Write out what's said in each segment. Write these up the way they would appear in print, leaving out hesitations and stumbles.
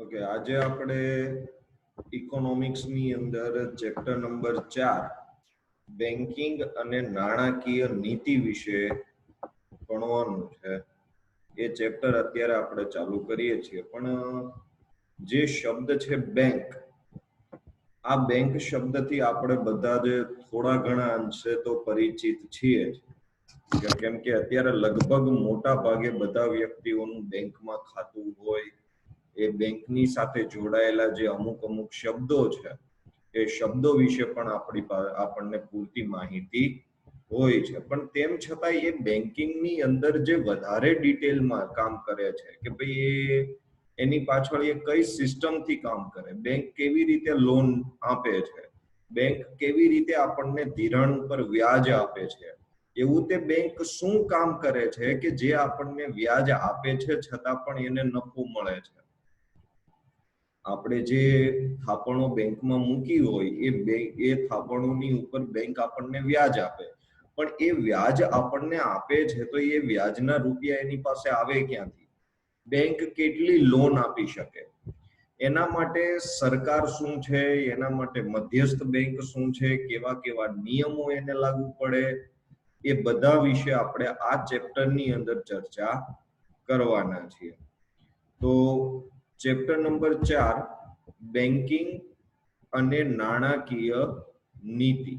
Okay, આજે આપણે ઇકોનોમિક્સની અંદર ચેપ્ટર નંબર 4 બેન્કિંગ અને નાણાકીય નીતિ વિશે ભણવાનું છે. એ ચેપ્ટર અત્યારે આપણે ચાલુ કરીએ છીએ, પણ જે શબ્દ છે બેંક, આ બેંક શબ્દથી આપણે બધા જ થોડા ઘણા અંશે તો પરિચિત છીએ જ, કેમ કે અત્યારે લગભગ મોટા ભાગે બધા વ્યક્તિઓનું બેંકમાં ખાતું હોય. એ બેંકની સાથે જોડાયેલા જે અમુક શબ્દો છે એ શબ્દો વિશે પણ આપણને પૂરતી માહિતી હોય છે. પણ તેમ છતાં એ બેંકિંગની અંદર જે વધારે ડિટેલમાં કામ કરે છે કે ભાઈ એની પાછળ એ કઈ સિસ્ટમથી કામ કરે, બેંક કેવી રીતે લોન આપે છે, બેંક કેવી રીતે આપણને ધિરાણ ઉપર વ્યાજ આપે છે, એવું તે બેંક શું કામ કરે છે કે જે આપણને વ્યાજ આપે છે છતાં પણ એને નફો મળે છે. આપણે જે થાપણો બેંકમાં મૂકી હોય એ થાપણોની ઉપર બેંક આપણને વ્યાજ આપે, પણ એ વ્યાજ આપણને આપે છે તો એ વ્યાજના રૂપિયા એની પાસે આવે ક્યાંથી? બેંક કેટલી લોન આપી શકે, એના માટે સરકાર શું છે, એના માટે મધ્યસ્થ બેંક શું છે, કેવા કેવા નિયમો એને લાગુ પડે, એ બધા વિશે આપણે આ ચેપ્ટરની અંદર ચર્ચા કરવાના છીએ. તો ચેપ્ટર નંબર 4 બેન્કિંગ અને નાણાકીય નીતિ.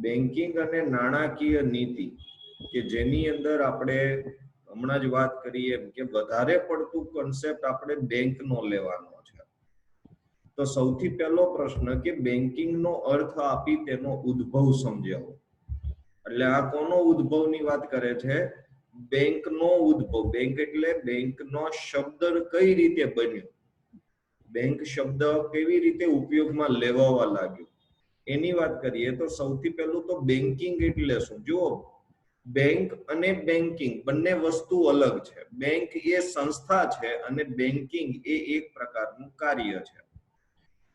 બેન્કિંગ અને નાણાકીય નીતિ કે જેની અંદર આપણે હમણાં જ વાત કરીએ કે વધારે પડતું કોન્સેપ્ટ આપણે બેંકનો લેવાનો છે. તો સૌથી પહેલો પ્રશ્ન કે બેન્કિંગનો અર્થ આપી તેનો ઉદ્ભવ સમજાવો. એટલે આ કોનો ઉદ્ભવની વાત કરે છે? બેંકનો ઉદ્ભવ. બેંક એટલે બેંકનો શબ્દ કઈ રીતે બન્યો, બેંક શબ્દ કેવી રીતે ઉપયોગમાં લેવાવા લાગ્યો, એની વાત કરીએ તો સૌથી પહેલું તો બેન્કિંગ એટલે શું? જુઓ, બેંક અને બેન્કિંગ બંને વસ્તુ અલગ છે. બેંક એ સંસ્થા છે અને બેન્કિંગ એ એક પ્રકારનું કાર્ય છે.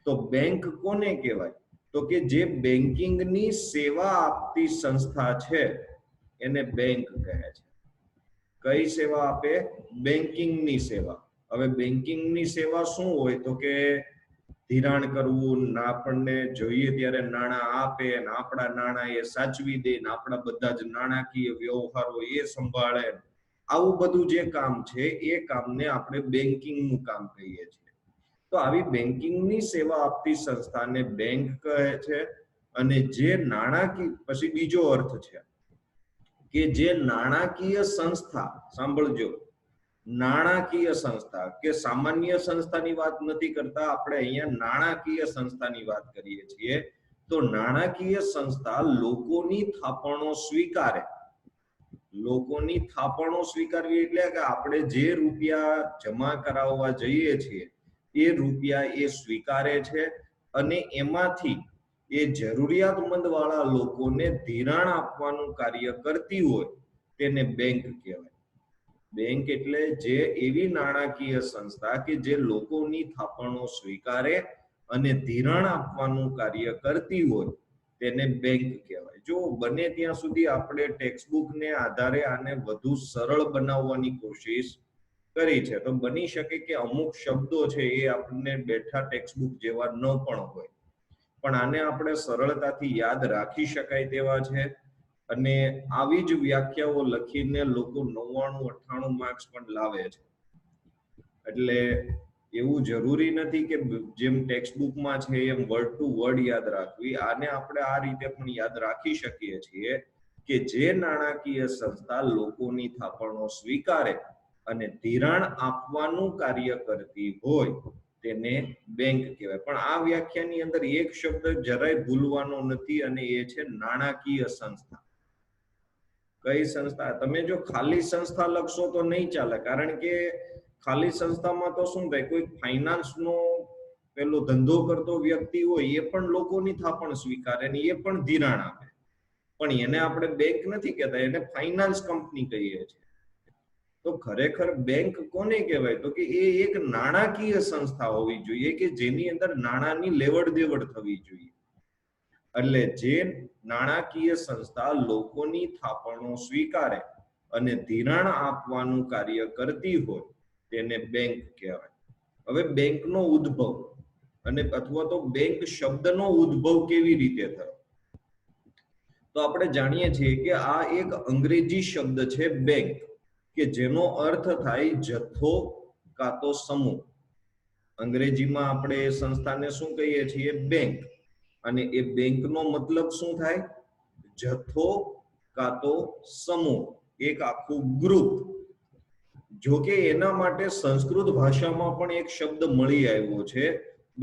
તો બેંક કોને કહેવાય? તો કે જે બેન્કિંગની સેવા આપતી સંસ્થા છે એને બેંક કહે છે. કઈ સેવા આપે? બેન્કિંગની સેવા. હવે બેન્કિંગની સેવા શું હોય? તો કે ધિરાણ કરવું, આપણને જોઈએ ત્યારે નાણાં આપે, આપણા નાણાં એ સાચવી દે, આપણા બધા જ નાણાકીય વ્યવહારો એ સંભાળે, આવું બધું જે કામ છે એ કામને આપણે બેન્કિંગનું કામ કહીએ છીએ. તો આવી બેન્કિંગની સેવા આપતી સંસ્થાને બેંક કહે છે. અને જે નાણાકીય, પછી બીજો અર્થ છે કે જે નાણાકીય સંસ્થા, સાંભળજો, નાણાકીય સંસ્થા, કે સામાન્ય સંસ્થાની વાત નથી કરતા આપણે, અહીંયા નાણાકીય સંસ્થાની વાત કરીએ છીએ. તો નાણાકીય સંસ્થા લોકોની થાપણો સ્વીકારે. લોકોની થાપણો સ્વીકારવી એટલે કે આપણે જે રૂપિયા જમા કરાવવા જઈએ છીએ એ રૂપિયા એ સ્વીકારે છે અને એમાંથી એ જરૂરિયાતમંદ વાળા લોકોને ધિરાણ આપવાનું કાર્ય કરતી હોય તેને બેંક કહેવાય. બેંક એટલે જે એવી નાણાકીય સંસ્થા કે જે લોકોની થાપણો સ્વીકારે અને ધિરાણ આપવાનું કાર્ય કરતી હોય તેને બેંક કહેવાય. જો બને ત્યાં સુધી આપણે ટેક્સ્ટબુકને આધારે આને વધુ સરળ બનાવવાની કોશિશ કરી છે. તો બની શકે કે અમુક શબ્દો છે એ આપણને બેઠા ટેક્સ્ટબુક જેવા ન પણ હોય, પણ આને આપણે સરળતાથી યાદ રાખી શકાય તેવા છે. અને આવી જ વ્યાખ્યાઓ લખીને લોકો 99-98 માર્ક્સ પણ લાવે છે. એટલે એવું જરૂરી નથી કે જેમ ટેક્સ્ટબુકમાં છે એમ વર્ડ ટુ વર્ડ યાદ રાખવી. આને આપણે આ રીતે પણ યાદ રાખી શકીએ છીએ કે જે નાણાકીય સંસ્થા લોકોની થાપણો સ્વીકારે અને ધિરાણ આપવાનું કાર્ય કરતી હોય તેને બેંક કહેવાય. પણ આ વ્યાખ્યાની અંદર એક શબ્દ જરાય ભૂલવાનો નથી અને એ છે નાણાકીય સંસ્થા. કઈ સંસ્થા? તમે જો ખાલી સંસ્થા લખશો તો નહીં ચાલે, કારણ કે ખાલી સંસ્થામાં તો શું થાય, કોઈ ફાઇનાન્સનો પેલો ધંધો કરતો વ્યક્તિ હોય એ પણ લોકોની થાપણ સ્વીકારે ને એ પણ ધિરાણ આપે, પણ એને આપણે બેંક નથી કહેતા, એને ફાઇનાન્સ કંપની કહીએ છીએ. તો ખરેખર બેંક કોને કહેવાય? તો કે એ એક નાણાકીય સંસ્થા હોવી જોઈએ કે જેની અંદર નાણાંની લેવડ દેવડ થવી જોઈએ. એટલે જે નાણાકીય સંસ્થા લોકોની થાપણો સ્વીકારે અને ધિરાણ આપવાનું કાર્ય કરતી હોય તેને બેંક કહેવાય. હવે બેંકનો ઉદ્ભવ અને અથવા તો બેંક શબ્દનો ઉદ્ભવ કેવી રીતે થયો, તો આપણે જાણીએ છીએ કે આ એક અંગ્રેજી શબ્દ છે બેંક, કે જેનો અર્થ થાય જથ્થો કાં તો સમૂહ. અંગ્રેજીમાં આપણે સંસ્થાને શું કહીએ છીએ? બેંક. અને એ બેંકનો મતલબ શું થાય? જથ્થો કાં તો સમૂહ, એક આખું ગ્રુપ. જો કે એના માટે સંસ્કૃત ભાષામાં પણ એક શબ્દ મળી આવ્યો છે,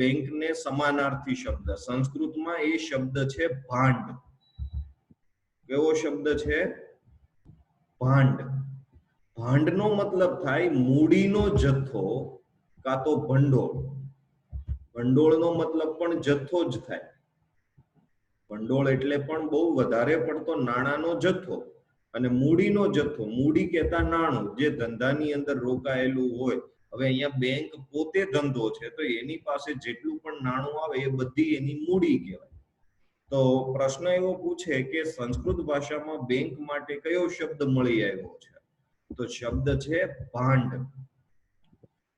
બેંકને સમાનાર્થી શબ્દ. સંસ્કૃતમાં એ શબ્દ છે ભાંડ. કેવો શબ્દ છે? ભાંડ. ભાંડનો મતલબ થાય મૂડીનો જથ્થો કાં તો ભંડોળ. ભંડોળનો મતલબ પણ જથ્થો જ થાય. ભંડોળ એટલે પણ બહુ વધારે પડતો નાણાંનો જથ્થો, અને મૂડીનો જથ્થો, મૂડી કહેતા નાણું, જે ધંધાની અંદર રોકાયેલું હોય. હવે અહીંયા બેંક પોતે ધંધો છે, તો એની પાસે જેટલું પણ નાણું આવે એ બધી એની મૂડી કહેવાય. તો પ્રશ્ન એવો પૂછે કે સંસ્કૃત ભાષામાં બેંક માટે કયો શબ્દ મળી આવ્યો છે? તો શબ્દ છે ભાંડ.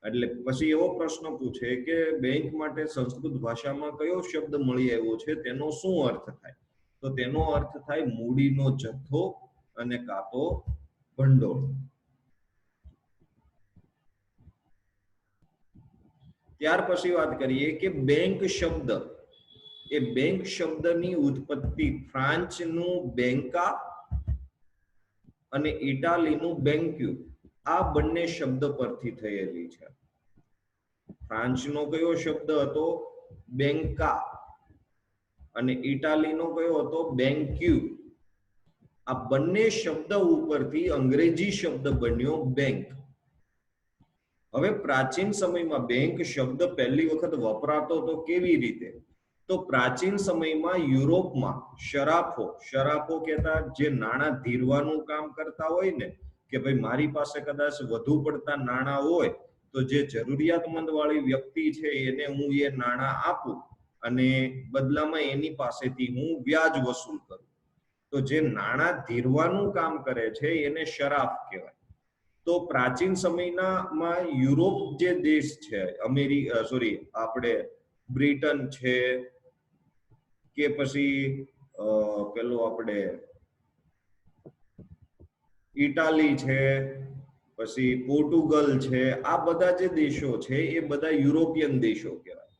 એટલે પછી એવો પ્રશ્ન પૂછે કે બેંક માટે સંસ્કૃત ભાષામાં કયો શબ્દ મળી આવ્યો છે, તેનો શું અર્થ થાય? તો તેનો અર્થ થાય મૂડીનો જથ્થો અને કાં તો ભંડોળ. ત્યાર પછી વાત કરીએ કે બેંક શબ્દ, એ બેંક શબ્દની ઉત્પત્તિ ફ્રાન્સનું બેંકા અને ઇટાલીનું બેંક્યુ, આ બંને શબ્દ પરથી થયેલી છે. ફ્રાન્સનો કયો શબ્દ હતો? બેંકા. અને ઇટાલીનો કયો હતો? બેંક્યુ. આ બંને શબ્દ ઉપરથી અંગ્રેજી શબ્દ બન્યો બેંક. હવે પ્રાચીન સમયમાં બેંક શબ્દ પહેલી વખત વપરાતો તો કેવી રીતે? તો પ્રાચીન સમયમાં યુરોપમાં શરાફો કહેતા જે નાણાં ધીરવાનું કામ કરતા હોય ને, કે ભાઈ મારી પાસે કદાચ વધુ પડતા નાણાં હોય, તો જે જરૂરિયાતમંદ વાળી વ્યક્તિ છે એને હું એ નાણાં આપું અને બદલામાં એની પાસેથી હું વ્યાજ વસૂલ કરું. તો જે નાણાં ધીરવાનું કામ કરે છે એને શરાફ કહેવાય. તો પ્રાચીન સમયમાં યુરોપ જે દેશ છે, આપણે બ્રિટન છે, કે પછી પેલું આપણે ઇટાલી છે, પછી પોર્ટુગલ છે, આ બધા જે દેશો છે એ બધા યુરોપિયન દેશો કહેવાય.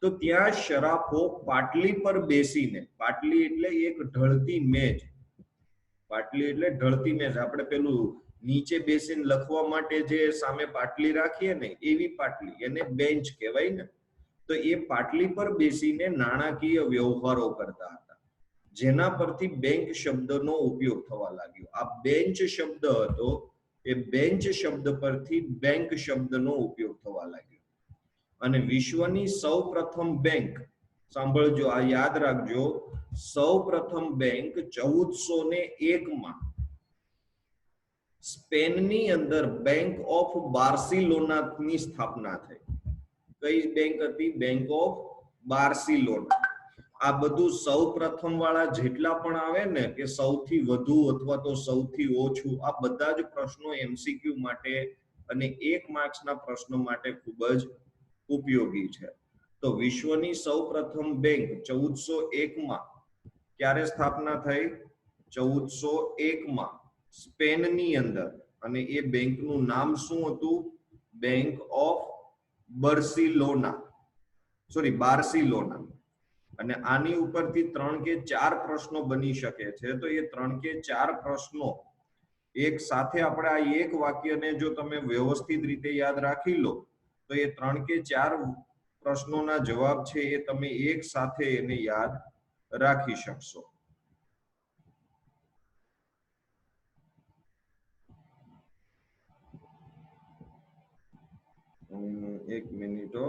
તો ત્યાં શરાફો પાટલી પર બેસીને, પાટલી એટલે એક ઢળતી મેજ, પાટલી એટલે ઢળતી મેજ, આપણે પેલું નીચે બેસીને લખવા માટે જે સામે પાટલી રાખીએ ને, એવી પાટલી, એને બેન્ચ કહેવાય ને. તો એ પાટલી પર બેસીને નાણાકીય વ્યવહારો કરતા હતા, જેના પરથી બેંક શબ્દનો ઉપયોગ થવા લાગ્યો. આ બેન્ચ શબ્દ હતો, એ બેન્ચ શબ્દ પરથી બેંક શબ્દનો ઉપયોગ થવા લાગ્યો. અને વિશ્વની સૌપ્રથમ બેંક, સાંભળજો, આ યાદ રાખજો, સૌપ્રથમ બેંક 1401 સ્પેનની અંદર બેંક ઓફ બાર્સિલોનાની સ્થાપના થઈ. કઈ બેંક હતી? Bank of Barcelona. આ બધું સૌપ્રથમ વાળા જેટલા પણ આવે ને, કે સૌથી વધુ અથવા તો સૌથી ઓછું, આ બધા જ પ્રશ્નો એમસીક્યુ માટે અને 1 માર્ક્સના પ્રશ્નો માટે ખૂબ જ ઉપયોગી છે. તો વિશ્વની સૌપ્રથમ બેંક 1401 ક્યારે સ્થાપના થઈ? 1401 સ્પેનની અંદર. અને એ બેંકનું નામ શું હતું? Bank of Barcelona. અને આની ઉપરથી 3 કે 4 પ્રશ્નો બની શકે છે. તો એ 3 કે 4 પ્રશ્નો એક સાથે આપણે આ એક વાક્યને જો તમે વ્યવસ્થિત રીતે યાદ રાખી લો, તો એ 3 કે 4 પ્રશ્નોના જવાબ છે એ તમે એક સાથે એને યાદ રાખી શકશો. એક મિનિટો.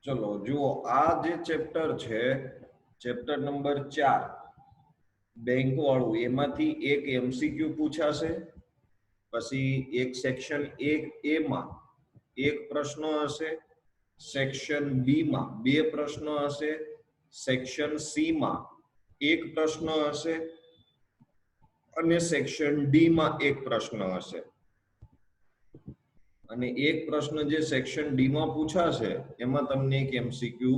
ચલો જુઓ, આ જે ચેપ્ટર છે, ચેપ્ટર નંબર 4 બેંક વાળું, એમાંથી એક એમસીક્યુ પૂછાશે, પછી એક સેક્શન 1A માં એક પ્રશ્ન હશે, સેક્શન બી માં બે પ્રશ્ન હશે, સેક્શન સી માં એક પ્રશ્ન હશે અને સેક્શન ડી માં એક પ્રશ્ન હશે. અને એક પ્રશ્ન જે સેક્શન ડી માં પૂછાશે એમાં તમને એક એમસીક્યુ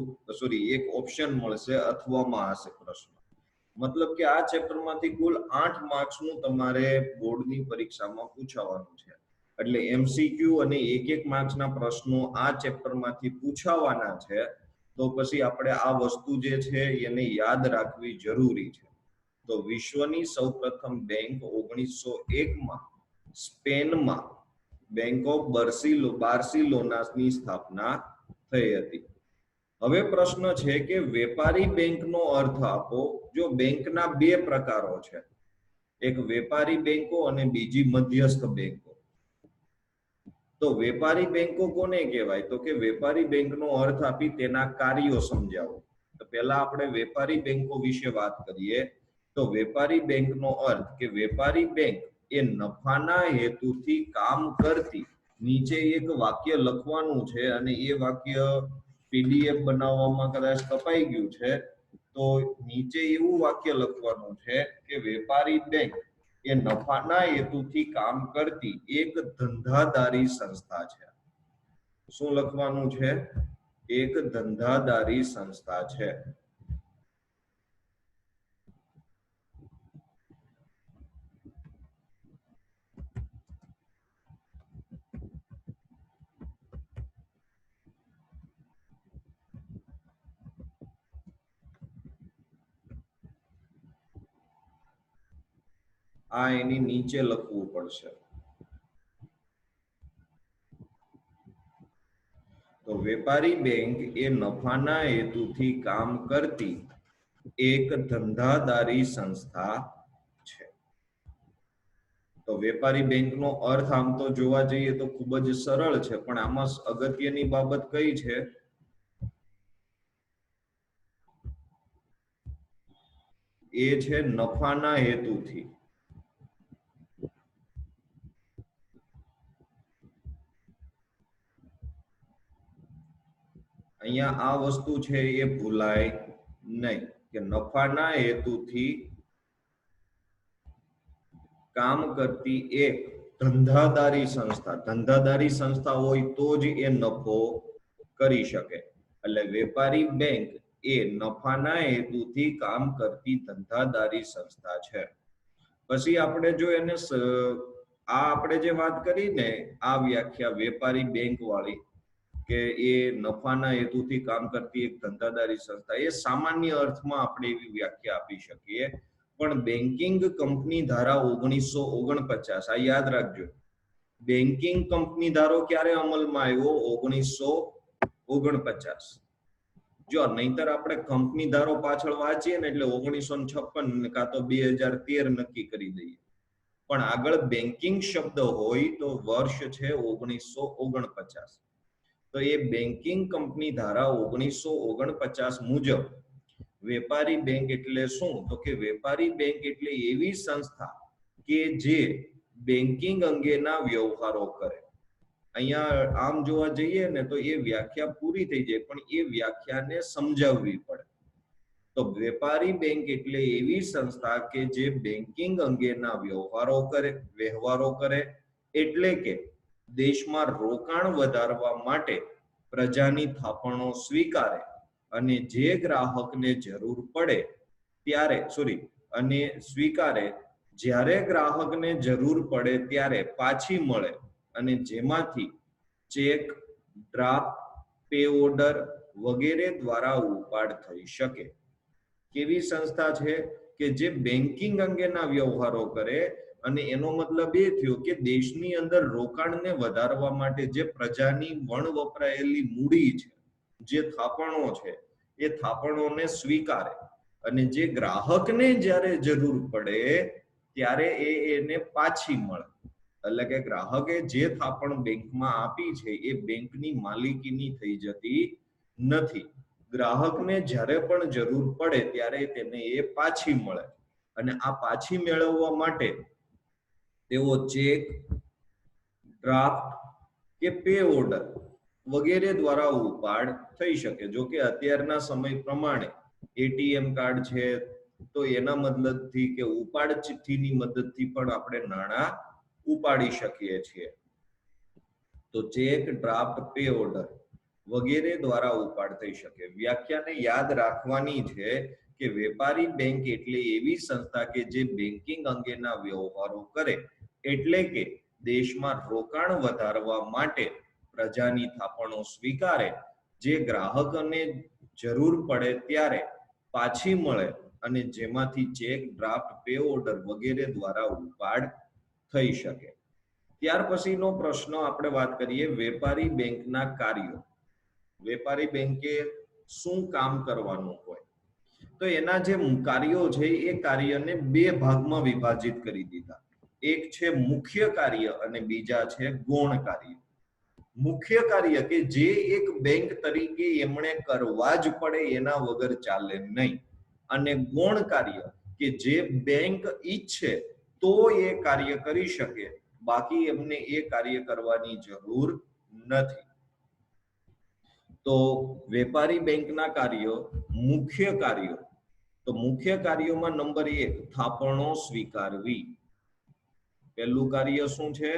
એક ઓપ્શન મળશે અથવામાં હશે પ્રશ્ન. મતલબ કે આ ચેપ્ટરમાંથી કુલ 8 માર્ક્સનું તમારે બોર્ડની પરીક્ષામાં પૂછાવાનું છે. એટલે એમસીક્યુ અને એક માર્ક્સના પ્રશ્નો આ ચેપ્ટરમાંથી પૂછાવાના છે. તો પછી આપણે આ વસ્તુ જે છે એને યાદ રાખવી જરૂરી છે. તો વિશ્વની સૌપ્રથમ બેંક 1901 માં સ્પેનમાં બેંક ઓફ બાર્સિલોનાની સ્થાપના થઈ હતી. હવે પ્રશ્ન છે કે વેપારી બેંકનો અર્થ આપો. જો બેંકના બે પ્રકારો છે, એક વેપારી બેંકો અને બીજી મધ્યસ્થ બેંકો. તો વેપારી બેંકો કોને કહેવાય? તો કે વેપારી બેંકનો અર્થ આપી તેના કાર્યો સમજાવો. તો પહેલા આપણે વેપારી બેંકો વિશે વાત કરીએ. તો વેપારી બેંકનો અર્થ કે વેપારી બેંક એ નફાના હેતુથી કામ કરતી, નીચે એક વાક્ય લખવાનું છે અને એ વાક્ય પીડીએફ બનાવવામાં કદાચ કપાઈ ગયું છે, તો નીચે એવું વાક્ય લખવાનું છે કે વેપારી બેંક એ નફાના હેતુથી કામ કરતી એક ધંધાદારી સંસ્થા છે. શું લખવાનું છે? એક ધંધાદારી સંસ્થા છે. આ એની નીચે લખવું પડશે. તો વેપારી બેંક એ નફાના હેતુથી કામ કરતી એક ધંધાદારી સંસ્થા છે. તો વેપારી બેંકનો અર્થ આમ તો જોવા જઈએ તો ખૂબ જ સરળ છે, પણ આમાં અગત્યની બાબત કઈ છે? એ છે નફાના હેતુથી. અહીંયા આ વસ્તુ છે એ ભૂલાય નહીં કે નફાના હેતુથી કામ કરતી એક ધંધાદારી સંસ્થા. ધંધાદારી સંસ્થા હોય તો જ એ નફો કરી શકે. એટલે વેપારી બેંક એ નફાના હેતુથી કામ કરતી ધંધાદારી સંસ્થા છે. પછી આપણે જો એને આપણે જે વાત કરી ને આ વ્યાખ્યા વેપારી બેંક વાળી, કે એ નફાના હેતુથી કામ કરતી એક ધંધાદારી સંસ્થા, એ સામાન્ય અર્થમાં આપણે એવી વ્યાખ્યા આપી શકીએ. પણ બેન્કિંગ કંપની ધારા 1949, આ યાદ રાખજો. બેન્કિંગ કંપની ધારો ક્યારે અમલમાં આવ્યો? 1949. જો નહીતર આપણે કંપની ધારો પાછળ વાંચીએ ને એટલે 1956 કાં તો 2013 નક્કી કરી દઈએ. પણ આગળ બેન્કિંગ શબ્દ હોય તો વર્ષ છે 1949. તો એ બેન્કિંગ કંપની ધારા 1949 મુજબ વેપારી બેંક એટલે શું? તો કે વેપારી બેંક એટલે એવી સંસ્થા કે જે બેન્કિંગ અંગેના વ્યવહારો કરે. અહીંયા આમ જોવા જઈએ ને તો એ વ્યાખ્યા પૂરી થઈ જાય, પણ એ વ્યાખ્યાને સમજાવવી પડે. તો વેપારી બેંક એટલે એવી સંસ્થા કે જે બેન્કિંગ અંગેના વ્યવહારો કરે. એટલે કે દેશમાં રોકાણ વધારવા માટે પ્રજાની થાપણો સ્વીકારે અને જે ગ્રાહકને જરૂર પડે ત્યારે સ્વીકારે, જ્યારે ગ્રાહકને જરૂર પડે ત્યારે પાછી મળે, અને જેમાંથી ચેક, ડ્રાફ્ટ, પે ઓર્ડર વગેરે દ્વારા ઉપાડ થઈ શકે. કેવી સંસ્થા છે? કે જે બેન્કિંગ અંગેના વ્યવહારો કરે. અને એનો મતલબ એ થયો કે દેશની અંદર રોકાણને વધારવા માટે જે પ્રજાની વપરાયેલી મૂડી છે, જે થાપણો છે, એ થાપણોને સ્વીકારે, અને જે ગ્રાહકને જ્યારે જરૂર પડે ત્યારે એને પાછી મળે. એટલે કે ગ્રાહકે જે થાપણ બેંકમાં આપી છે એ બેંકની માલિકીની થઈ જતી નથી. ગ્રાહકને જ્યારે પણ જરૂર પડે ત્યારે તેને એ પાછી મળે, અને આ પાછી મેળવવા માટે તેઓ ચેક, ડ્રાફ્ટ કે પે ઓર્ડર વગેરે દ્વારા ઉપાડ થઈ શકે. જો કે અત્યારના સમય પ્રમાણે એટીએમ કાર્ડ છે તો એના મદદથી કે ઉપાડ ચિઠ્ઠીની મદદથી પણ આપણે નાણાં ઉપાડી શકીએ છીએ. તો ચેક, ડ્રાફ્ટ, પે ઓર્ડર વગેરે દ્વારા ઉપાડ થઈ શકે. વ્યાખ્યાને યાદ રાખવાની છે કે વેપારી બેંક એટલે એવી સંસ્થા કે જે બેન્કિંગ અંગેના વ્યવહારો કરે, એટલે કે દેશમાં રોકાણ વધારવા માટે પ્રજાની થાપણો સ્વીકારે, જે ગ્રાહકોને જરૂર પડે ત્યારે પાછી મળે, અને જેમાંથી ચેક, ડ્રાફ્ટ, પે ઓર્ડર વગેરે દ્વારા ઉપાડ થઈ શકે. ત્યાર પછીનો પ્રશ્ન આપણે વાત કરીએ વેપારી બેંકના કાર્યો. વેપારી બેંકે શું કામ કરવાનું હોય? તો એના જે કાર્યો છે એ કાર્યને બે ભાગમાં વિભાજિત કરી દીધા. એક છે મુખ્ય કાર્ય અને બીજા છે ગૌણ કાર્ય. મુખ્ય કાર્ય કે જે એક બેંક તરીકે એમણે કરવા જ પડે, એના વગર ચાલે નહીં. અને ગૌણ કાર્ય કે જે બેંક ઈચ્છે તો એ કાર્ય કરી શકે, બાકી એમને એ કાર્ય કરવાની જરૂર નથી. તો વેપારી બેંકના કાર્યો, મુખ્ય કાર્યો. તો મુખ્ય કાર્યોમાં નંબર 1 થાપણો સ્વીકારવી. પહેલું કાર્ય શું છે?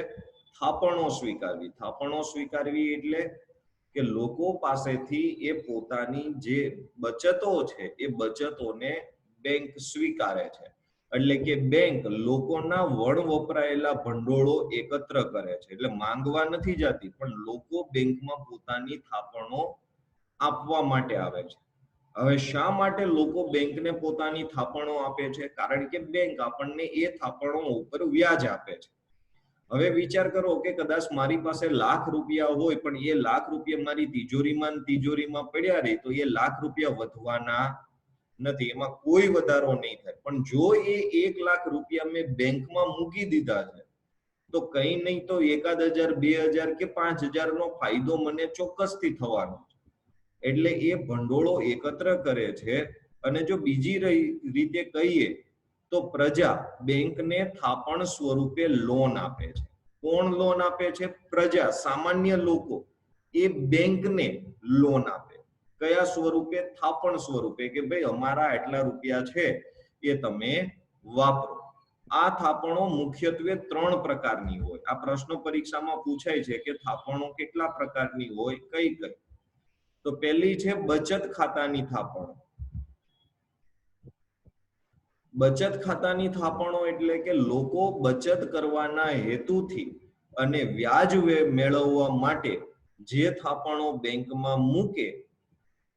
થાપણો સ્વીકારવી. થાપણો સ્વીકારવી એટલે કે લોકો પાસેથી એ પોતાની જે બચતો છે એ બચતોને બેંક સ્વીકારે છે. એટલે કે બેંક લોકોના વણ વપરાયેલા ભંડોળો એકત્ર કરે છે. એટલે માંગવા નથી જતી, પણ લોકો બેંકમાં પોતાની થાપણો આપવા માટે આવે છે. હવે શા માટે લોકો બેંકને પોતાની થાપણો આપે છે? કારણ કે બેંક આપણને એ થાપણો ઉપર વ્યાજ આપે છે. હવે વિચાર કરો કે કદાચ મારી પાસે ₹1,00,000 હોય, પણ એ ₹1,00,000 મારી તિજોરીમાં પડ્યા રહે, તો એ ₹1,00,000 વધવાના નથી, એમાં કોઈ વધારો નહીં થાય. પણ જો એ ₹1,00,000 મેં બેંકમાં મૂકી દીધા છે, તો કઈ નહીં તો 1,000, 2,000 કે 5,000 નો ફાયદો મને ચોક્કસથી થવાનો છે. એટલે એ ભંડોળો એકત્ર કરે છે. અને જો બીજી રીતે કહીએ તો પ્રજા બેંકને થાપણ સ્વરૂપે લોન આપે છે. કોણ લોન આપે છે? પ્રજા, સામાન્ય લોકો એ બેંકને લોન આપે. કયા સ્વરૂપે? થાપણ સ્વરૂપે, કે ભાઈ અમારા આટલા રૂપિયા છે એ તમે વાપરો. આ થાપણો મુખ્યત્વે 3 પ્રકારની હોય. આ પ્રશ્ન પરીક્ષામાં પૂછાય છે કે થાપણો કેટલા પ્રકારની હોય, કઈ કઈ? તો પહેલી છે બચત ખાતાની થાપણો. બચત ખાતાની થાપણો એટલે કે લોકો બચત કરવાના હેતુથી અને વ્યાજ મેળવવા માટે જે થાપણો બેંકમાં મૂકે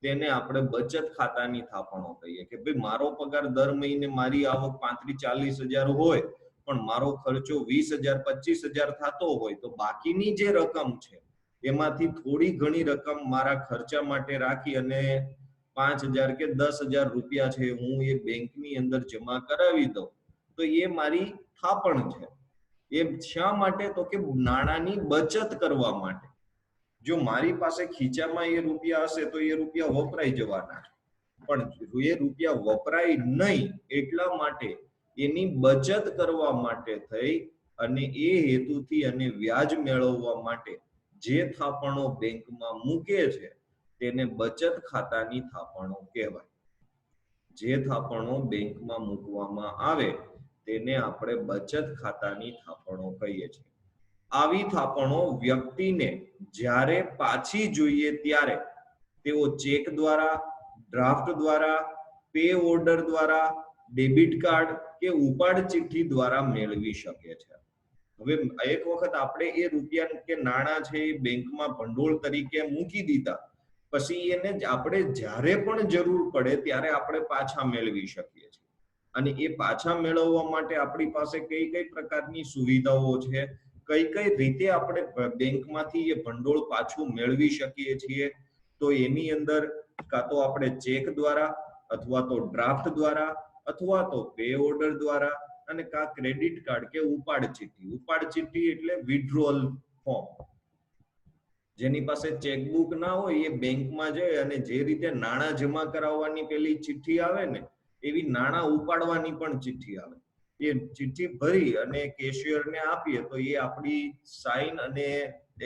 તેને આપણે બચત ખાતાની થાપણો કહીએ. કે ભાઈ મારો પગાર દર મહિને મારી આવક 35-40 હજાર હોય, પણ મારો ખર્ચો 20,000 25,000 થતો હોય, તો બાકીની જે રકમ છે એમાંથી થોડી ઘણી રકમ મારા ખર્ચા માટે રાખી અને 5,000 કે 10,000 રૂપિયા છે હું એ બેંકની અંદર જમા કરાવી દઉં, તો એ મારી થાપણ છે. એ શા માટે? તો કે નાણાંની બચત કરવા માટે. જો મારી પાસે ખીચામાં એ રૂપિયા હશે તો એ રૂપિયા વપરાઈ જવાના, પણ એ રૂપિયા વપરાય નહીં એટલા માટે એની બચત કરવા માટે થઈ અને એ હેતુથી અને વ્યાજ મેળવવા માટે જે થાપણો બેંકમાં મૂકે છે તેને બચત ખાતાની થાપણો કહેવાય. જે થાપણો બેંકમાં મૂકવામાં આવે તેને આપણે બચત ખાતાની થાપણો કહીએ છીએ. આવી થાપણો વ્યક્તિને જ્યારે પાછી જોઈએ ત્યારે તેઓ ચેક દ્વારા, ડ્રાફ્ટ દ્વારા, પે ઓર્ડર દ્વારા, ડેબિટ કાર્ડ કે ઉપાડ ચિઠ્ઠી દ્વારા મેળવી શકે છે. હવે એક વખત આપણે એ રૂપિયા કે નાણાં છે એ બેંકમાં ભંડોળ તરીકે મૂકી દીધા, પછી એને આપણે જ્યારે પણ જરૂર પડે ત્યારે આપણે પાછા મેળવી શકીએ છીએ. અને એ પાછા મેળવવા માટે આપણી પાસે કઈ કઈ પ્રકારની સુવિધાઓ છે, કઈ કઈ રીતે આપણે બેંકમાંથી એ ભંડોળ પાછું મેળવી શકીએ છીએ? તો એની અંદર કાં તો આપણે ચેક દ્વારા, અથવા તો ડ્રાફ્ટ દ્વારા, અથવા તો પે ઓર્ડર દ્વારા, અને કાં ક્રેડિટ કાર્ડ કે ઉપાડ ચિઠ્ઠી. ઉપાડ ચિઠ્ઠી એટલે વિથડ્રોઅલ ફોર્મ. જેની પાસે ચેકબુક ના હોય એ બેંકમાં જાય અને જે રીતે નાણાં જમા કરાવવાની પેલી ચિઠ્ઠી આવે ને એવી નાણાં ઉપાડવાની પણ ચિઠ્ઠી આવે. એ ચિઠ્ઠી ભરી અને કેશિયરને આપીએ તો એ આપણી સાઈન અને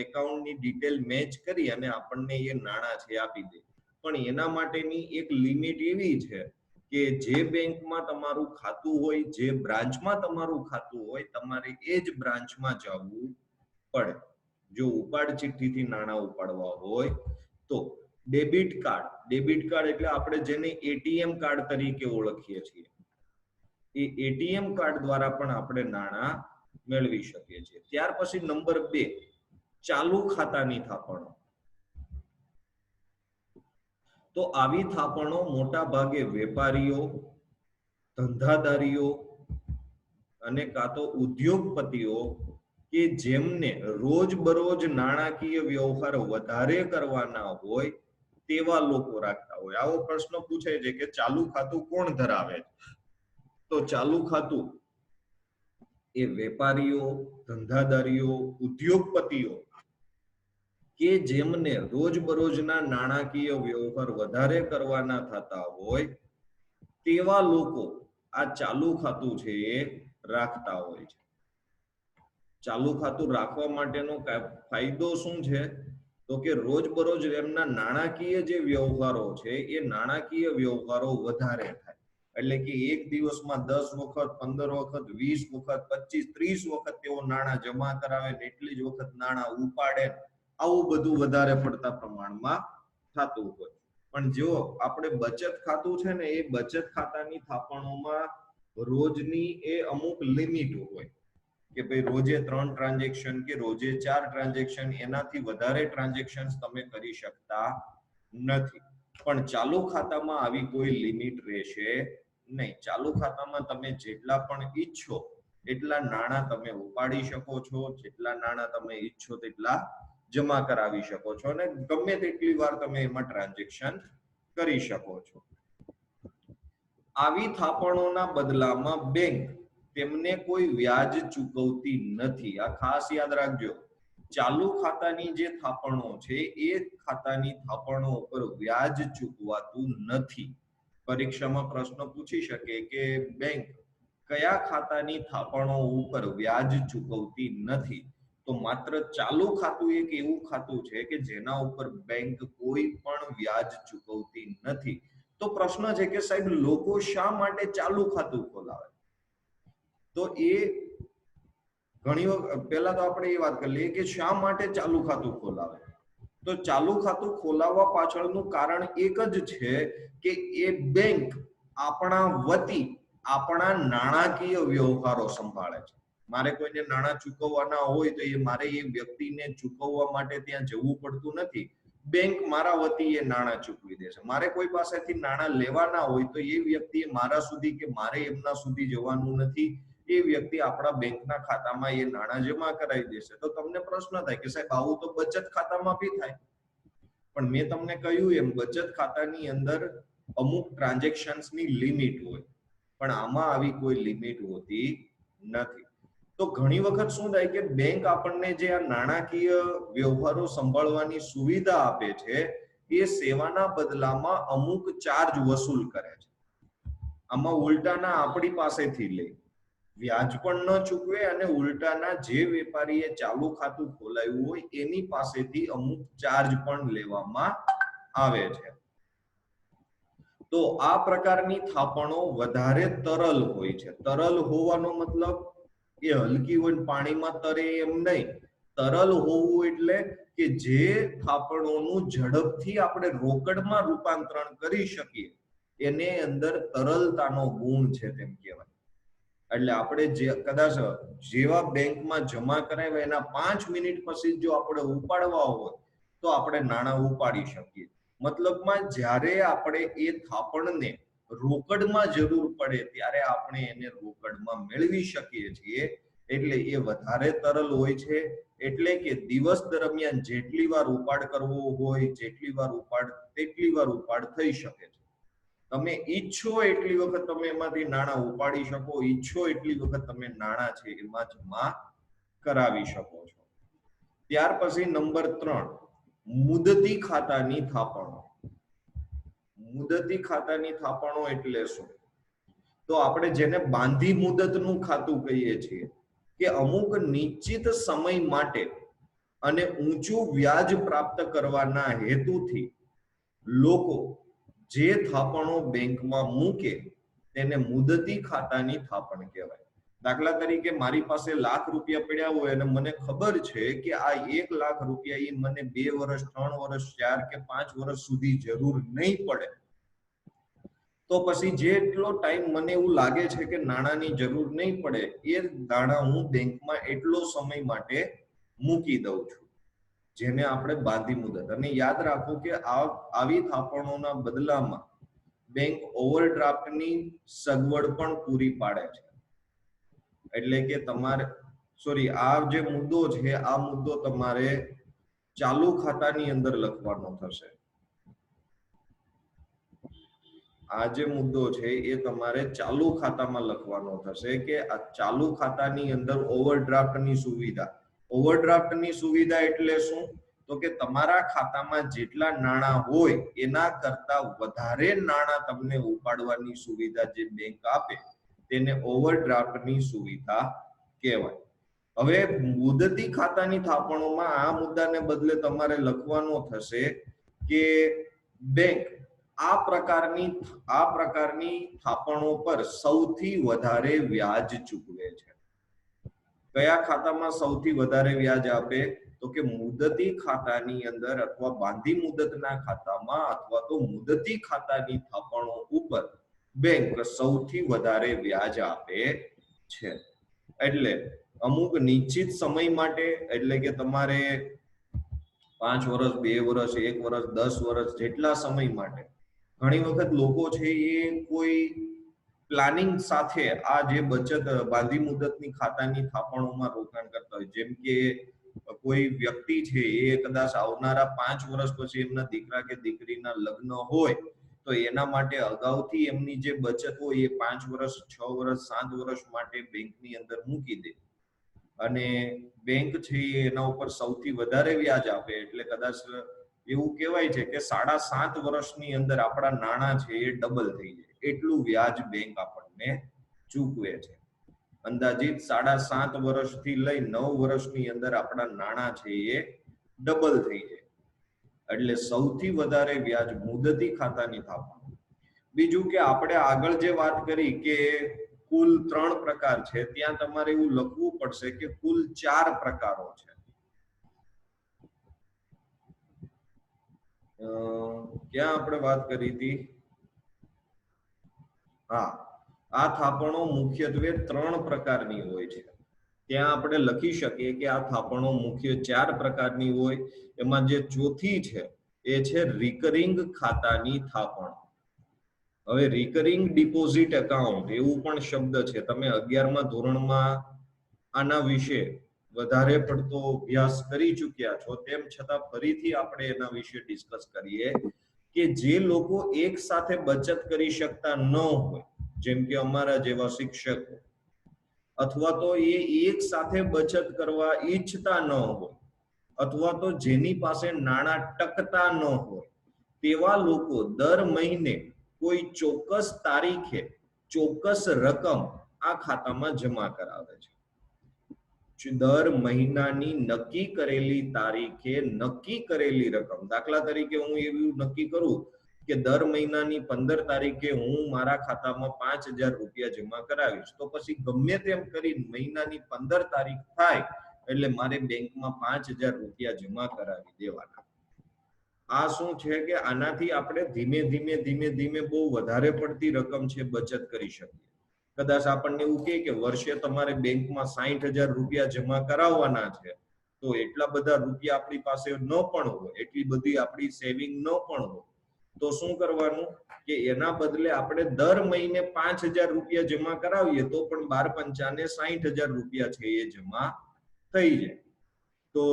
એકાઉન્ટની ડિટેલ મેચ કરી અને આપણને એ નાણાં છે આપી દે. પણ એના માટેની એક લિમિટ એવી છે કે જે બેંકમાં તમારું ખાતું હોય, જે બ્રાન્ચમાં તમારું ખાતું હોય, તમારે એ જ બ્રાન્ચમાં જવું પડે. જો ઉપાડ ચિઠ્ઠીથી નાણાં ઉપાડવા હોય તો ડેબિટ કાર્ડ એટલે આપણે જેને એટીએમ કાર્ડ તરીકે ઓળખીએ છીએ, એ એટીએમ કાર્ડ દ્વારા પણ આપણે નાણાં મેળવી શકીએ છીએ. ત્યાર પછી નંબર 2, ચાલુ ખાતાની થાપણો. તો આવી થાપણો મોટા ભાગે વેપારીઓ, ધંધાદારીઓ અને કાં તો ઉદ્યોગપતિઓ કે જેમને રોજબરોજ નાણાકીય વ્યવહાર વધારે કરવાના હોય તેવા લોકો રાખતા હોય. આવો પ્રશ્ન પૂછે છે કે ચાલુ ખાતું કોણ ધરાવે છે? તો ચાલુ ખાતું એ વેપારીઓ, ધંધાદારીઓ, ઉદ્યોગપતિઓ કે જેમને રોજબરોજના નાણાકીય વ્યવહાર વધારે કરવાના થતા હોય તેવા લોકો આ ચાલુ ખાતું છે એ રાખતા હોય છે. ચાલુ ખાતું રાખવા માટેનો ફાયદો શું છે? તો કે રોજબરોજ એમના નાણાકીય જે વ્યવહારો છે એ નાણાકીય વ્યવહારો વધારે થાય. એટલે કે એક દિવસમાં 10 વખત, 15 વખત, 20 વખત, 25, 30 વખત તેઓ નાણાં જમા કરાવે, એટલી જ વખત નાણાં ઉપાડે, આવું બધું વધારે પડતા પ્રમાણમાં થતું હોય. પણ જો આપણે બચત ખાતું છે ને, એ બચત ખાતાની થાપણોમાં રોજની એ અમુક લિમિટ હોય કે ભાઈ રોજે 3 ટ્રાન્ઝેક્શન કે રોજે 4 ટ્રાન્ઝેક્શન, એનાથી વધારે ટ્રાન્ઝેક્શન તમે કરી શકતા નથી. પણ ચાલુ ખાતામાં આવી કોઈ લિમિટ રહેશે નહીં. ચાલુ ખાતામાં તમે જેટલા પણ ઈચ્છો એટલા નાણાં તમે ઉપાડી શકો છો, જેટલા નાણાં તમે ઈચ્છો તેટલા જમા કરાવી શકો છો અને ગમે તેટલી વાર તમે એમાં ટ્રાન્ઝેક્શન કરી શકો છો. આવી થાપણોના બદલામાં બેંક તેમને કોઈ વ્યાજ ચૂકવતી નથી. આ ખાસ યાદ રાખજો. ચાલુ ખાતાની જે થાપણો છે એ ખાતાની થાપણો ઉપર વ્યાજ ચૂકવાતું નથી. પરીક્ષામાં પ્રશ્ન પૂછી શકે કે બેંક કયા ખાતાની થાપણો ઉપર વ્યાજ ચૂકવતી નથી? તો માત્ર ચાલુ ખાતું એક એવું ખાતું છે કે જેના ઉપર બેંક કોઈ પણ વ્યાજ ચૂકવતી નથી. તો પ્રશ્ન છે કે સાહેબ લોકો શા માટે ચાલુ ખાતું ખોલાવે? તો એ ઘણી વખત પહેલા તો આપણે એ વાત કરી લઈએ કે શા માટે ચાલુ ખાતું ખોલાવે. તો ચાલુ ખાતું ખોલાવવા પાછળનું કારણ એક જ છે કે એ બેંક આપણા વતી આપણા નાણાકીય વ્યવહારો સંભાળે છે. મારે કોઈને નાણાં ચૂકવવાના હોય તો એ મારે એ વ્યક્તિને ચૂકવવા માટે ત્યાં જવું પડતું નથી. બેંક મારા વતી એ નાણાં ચૂકવી દેશે. મારે કોઈ પાસેથી નાણાં લેવાના હોય તો એ વ્યક્તિએ મારા સુધી કે મારે એમના સુધી જવાનું નથી. એ વ્યક્તિ આપણા બેંકના ખાતામાં એ નાણાં જમા કરાવી દેશે. તો તમને પ્રશ્ન થાય કે સાહેબ આવું તો બચત ખાતામાં બી થાય. પણ મેં તમને કહ્યું એમ બચત ખાતાની અંદર અમુક ટ્રાન્ઝેક્શન્સની લિમિટ હોય, પણ આમાં આવી કોઈ લિમિટ હોતી નથી. તો ઘણી વખત શું થાય કે બેંક આપણને જે આ નાણાકીય વ્યવહારો સંભાળવાની સુવિધા આપે છે એ સેવાના બદલામાં અમુક ચાર્જ વસૂલ કરે છે. આમાં ઉલટાના આપણી પાસેથી લે, વ્યાજ પણ ન ચૂકવે અને ઉલટાના જે વેપારીએ ચાલુ ખાતું ખોલાવ્યું હોય એની પાસેથી અમુક ચાર્જ પણ લેવામાં આવે છે. તો આ પ્રકારની થાપણો વધારે તરલ હોય છે. તરલ હોવાનો મતલબ એ હલકી હોય પાણીમાં તરે એમ નહીં. તરલ હોવું એટલે કે જે થાપણોનું ઝડપથી આપણે રોકડમાં રૂપાંતરણ કરી શકીએ એને અંદર તરલતાનો ગુણ છે તેમ કહેવાય. એટલે આપણે જે કદાચ જેવા બેંકમાં જમા કરાવ્યા એના 5 મિનિટ પછી જો આપણે ઉપાડવા હોય તો આપણે નાણાં ઉપાડી શકીએ. મતલબમાં જ્યારે આપણે એ થાપણને રોકડમાં જરૂર પડે ત્યારે આપણે એને રોકડમાં મેળવી શકીએ છીએ. એટલે એ વધારે તરલ હોય છે. એટલે કે દિવસ દરમિયાન જેટલી વાર ઉપાડ કરવો હોય જેટલી વાર ઉપાડ તેટલી વાર ઉપાડ થઈ શકે છે. તમે ઈચ્છો એટલી વખત તમે એમાંથી નાણાં ઉપાડી શકો, ઈચ્છો એટલી વખત તમે નાણાં છે એમાં જમા કરાવી શકો છો. ત્યાર પછી નંબર 3, મુદતી ખાતાની થાપણો. મુદતી ખાતાની થાપણો એટલે શું? તો આપણે જેને બાંધી મુદતનું ખાતું કહીએ છીએ કે અમુક નિશ્ચિત સમય માટે અને ઊંચું વ્યાજ પ્રાપ્ત કરવાના હેતુથી લોકો જે થાપણો બેંકમાં મૂકે તેને મુદતી ખાતાની થાપણ કહેવાય. દાખલા તરીકે મારી પાસે ₹1,00,000 પડ્યા હોય અને મને ખબર છે કે આ ₹1,00,000 એ મને 2 વર્ષ 3 વર્ષ 4 કે 5 વર્ષ સુધી જરૂર નહીં પડે, તો પછી જેટલો ટાઈમ મને એવું લાગે છે કે નાણાંની જરૂર નહીં પડે એ નાણાં હું બેંકમાં એટલો સમય માટે મૂકી દઉં છું, જેને આપણે બાંધી મુદત. અને યાદ રાખો કે આવી થાપણોના બદલામાં બેંક ઓવરડ્રાફ્ટની સગવડ પણ પૂરી પાડે છે. એટલે કે તમારે આ જે મુદ્દો છે આ મુદ્દો તમારે ચાલુ ખાતાની અંદર લખવાનો થશે. આ જે મુદ્દો છે એ તમારે ચાલુ ખાતામાં લખવાનો થશે કે આ ચાલુ ખાતાની અંદર ઓવરડ્રાફ્ટની સુવિધા. ઓવરડ્રાફ્ટની સુવિધા એટલે શું? તો કે તમારા ખાતામાં જેટલા નાણાં હોય એના કરતા વધારે નાણાં તમને ઉપાડવાની સુવિધા જે બેંક આપે તેને ઓવરડ્રાફ્ટની સુવિધા કહેવાય. હવે મુદતી ખાતાની થાપણોમાં આ મુદ્દાને બદલે તમારે લખવાનો થશે કે બેંક આ પ્રકારની થાપણો પર સૌથી વધારે વ્યાજ ચૂકવે છે. કયા ખાતામાં સૌથી વધારે વ્યાજ આપે? તો કે મુદતી ખાતાની અંદર અથવા બાંધી મુદતના ખાતામાં અથવા તો મુદતી ખાતાની થાપણો ઉપર બેંક સૌથી વધારે વ્યાજ આપે છે. એટલે અમુક નિશ્ચિત સમય માટે, એટલે કે તમારે 5 વર્ષ 2 વર્ષ 1 વર્ષ 10 વર્ષ જેટલા સમય માટે, ઘણી વખત લોકો છે એ કોઈ પ્લાનિંગ સાથે આ જે બચત બાંધી મુદતની ખાતાની થાપણોમાં રોકાણ કરતા હોય. જેમ કે કોઈ વ્યક્તિ છે એ કદાચ આવનારા 5 વર્ષ પછી એમના દીકરા કે દીકરીના લગ્ન હોય તો એના માટે અગાઉથી એમની જે બચત હોય એ 5 વર્ષ 6 વર્ષ 7 વર્ષ માટે બેંકની અંદર મૂકી દે અને બેંક છે એના ઉપર સૌથી વધારે વ્યાજ આપે. એટલે કદાચ એવું કહેવાય છે કે 7.5 વર્ષની અંદર આપણા નાણાં છે એ ડબલ થઈ જાય, એટલું વ્યાજ બેંક આપણને ચૂકવે છે. અંદાજિત 7.5 વર્ષથી લઈ 9 વર્ષની અંદર આપણા નાણાં છે એ ડબલ થઈ જાય. એટલે સૌથી વધારે વ્યાજ મુદતી ખાતાની થાપણ. બીજું કે આપણે આગળ જે વાત કરી કે કુલ 3 પ્રકાર છે, ત્યાં તમારે એવું લખવું પડશે કે કુલ 4 પ્રકારો છે. ક્યાં આપણે વાત કરી હતી? હા, આ થાપણો મુખ્યત્વે 3 પ્રકારની હોય છે. ત્યાં આપણે લખી શકીએ કે આ થાપણો મુખ્ય 4 પ્રકારની હોય. એમાં જે ચોથી છે એ છે રિકરિંગ ખાતાની થાપણ. હવે રિકરિંગ ડિપોઝિટ એકાઉન્ટ એવું પણ શબ્દ છે. તમે 11મા ધોરણમાં આના વિશે વધારે પડતો અભ્યાસ કરી ચૂક્યા છો, તેમ છતાં ફરીથી આપણે એના વિશે ડિસ્કસ કરીએ કે જે લોકો એક સાથે બચત કરી શકતા ન હોય, જેમ કે અમારા જેવા શિક્ષકો, અથવા તો એ એક સાથે બચત કરવા ઈચ્છતા ન હોય, અથવા તો જેની પાસે નાણાં ટકતા ન હોય, તેવા લોકો દર મહિને કોઈ ચોક્કસ તારીખે ચોક્કસ રકમ આ ખાતામાં જમા કરાવે છે. દર મહિનાની નક્કી કરેલી તારીખે નક્કી કરેલી રકમ. દાખલા તરીકે હું એવું નક્કી કરું કે દર મહિનાની 15 તારીખે હું મારા ખાતામાં ₹5,000 જમા કરાવીશ, તો પછી ગમે તેમ કરી મહિનાની 15 તારીખ થાય એટલે મારે બેંકમાં ₹5,000 જમા કરાવી દેવાના. આ શું છે કે આનાથી આપણે ધીમે ધીમે બહુ વધારે પડતી રકમ છે બચત કરી શકીએ. કદાચ આપણને એવું કે વર્ષે તમારે બેંકમાં ₹60,000 જમા કરાવવાના છે, તો એટલા બધા રૂપિયા આપણી પાસે ન પણ હોય, એટલી બધી આપણી સેવિંગ ન પણ હોય, તો શું કરવાનું કે એના બદલે આપણે દર મહિને ₹5,000 જમા કરાવીએ તો પણ 12×5 = ₹60,000 છે એ જમા થઈ જાય. તો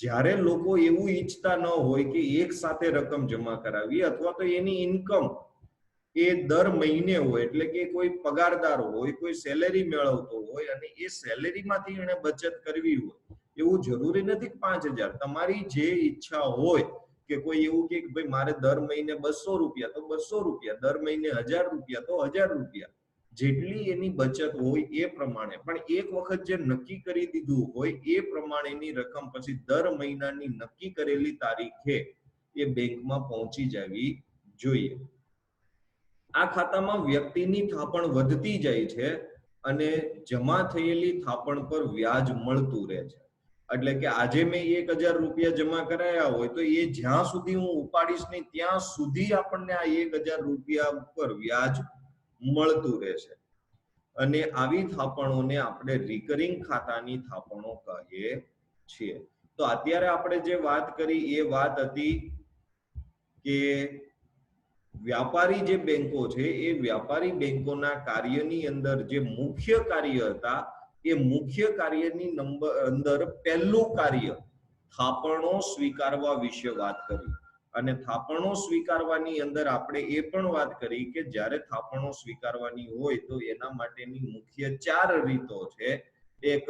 જ્યારે લોકો એવું ઈચ્છતા ન હોય કે એક સાથે રકમ જમા કરાવી, અથવા તો એની ઇન્કમ એ દર મહિને હોય, એટલે કે કોઈ પગારદાર હોય, કોઈ સેલેરી મેળવતો હોય અને એ સેલેરીમાંથી એને બચત કરવી હોય, એવું જરૂરી નથી 5,000, તમારી જે ઈચ્છા હોય કે કોઈ એવું કે ભાઈ મારે દર મહિને 200 રૂપિયા તો 200 રૂપિયા, દર મહિને 1,000 રૂપિયા તો 1,000 રૂપિયા, જેટલી એની બચત હોય એ પ્રમાણે. પણ એક વખત જે નક્કી કરી દીધું હોય એ પ્રમાણેની રકમ પછી દર મહિનાની નક્કી કરેલી તારીખે એ બેંકમાં પહોંચી જવી જોઈએ. આ ખાતામાં વ્યક્તિની થાપણ વધતી જાય છે અને જમા થયેલી થાપણ પર વ્યાજ મળતું રહે છે. એટલે કે આજે મેં 1,000 રૂપિયા જમા કરાયા હોય તો એ જ્યાં સુધી હું ઉપાડીશ નહીં ત્યાં સુધી આપણને આ 1,000 રૂપિયા ઉપર વ્યાજ મળતું રહેશે. અને આવી થાપણોને આપણે રિકરિંગ ખાતાની થાપણો કહીએ છીએ. તો અત્યારે આપણે જે વાત કરી એ વાત હતી કે વ્યાપારી જે બેંકો છે એ વ્યાપારી બેંકોના કાર્યની અંદર જે મુખ્ય કાર્ય હતા એ મુખ્ય કાર્યની અંદર પહેલું કાર્ય થાપણો સ્વીકારવા વિશે વાત કરી. અને થાપણો સ્વીકારવાની અંદર આપણે એ પણ વાત કરી કે જ્યારે થાપણો સ્વીકારવાની હોય તો એના માટેની મુખ્ય 4 રીતો છે. એક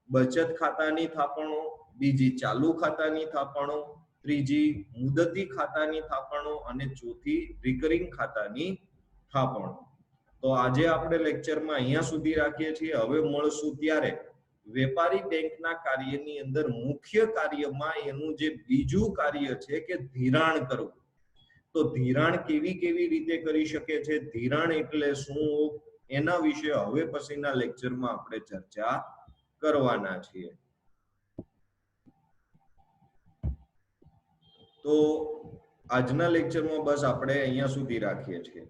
બચત ખાતાની થાપણો, બીજી ચાલુ ખાતાની થાપણો, ત્રીજી મુદતી ખાતાની થાપણો અને ચોથી રિકરિંગ ખાતાની થાપણો. તો આજે આપણે લેક્ચરમાં અહીંયા સુધી રાખીએ છીએ. હવે મળશું ત્યારે વેપારી બેંકના કાર્યની અંદર મુખ્ય કાર્યમાં એનું જે બીજું કાર્ય છે કે ધિરાણ કરવું. તો ધિરાણ કેવી રીતે કરી શકે છે, ધિરાણ એટલે શું, એના વિશે હવે પછીના લેક્ચરમાં આપણે ચર્ચા કરવાના છીએ. તો આજના લેક્ચરમાં બસ આપણે અહીંયા સુધી રાખીએ છીએ.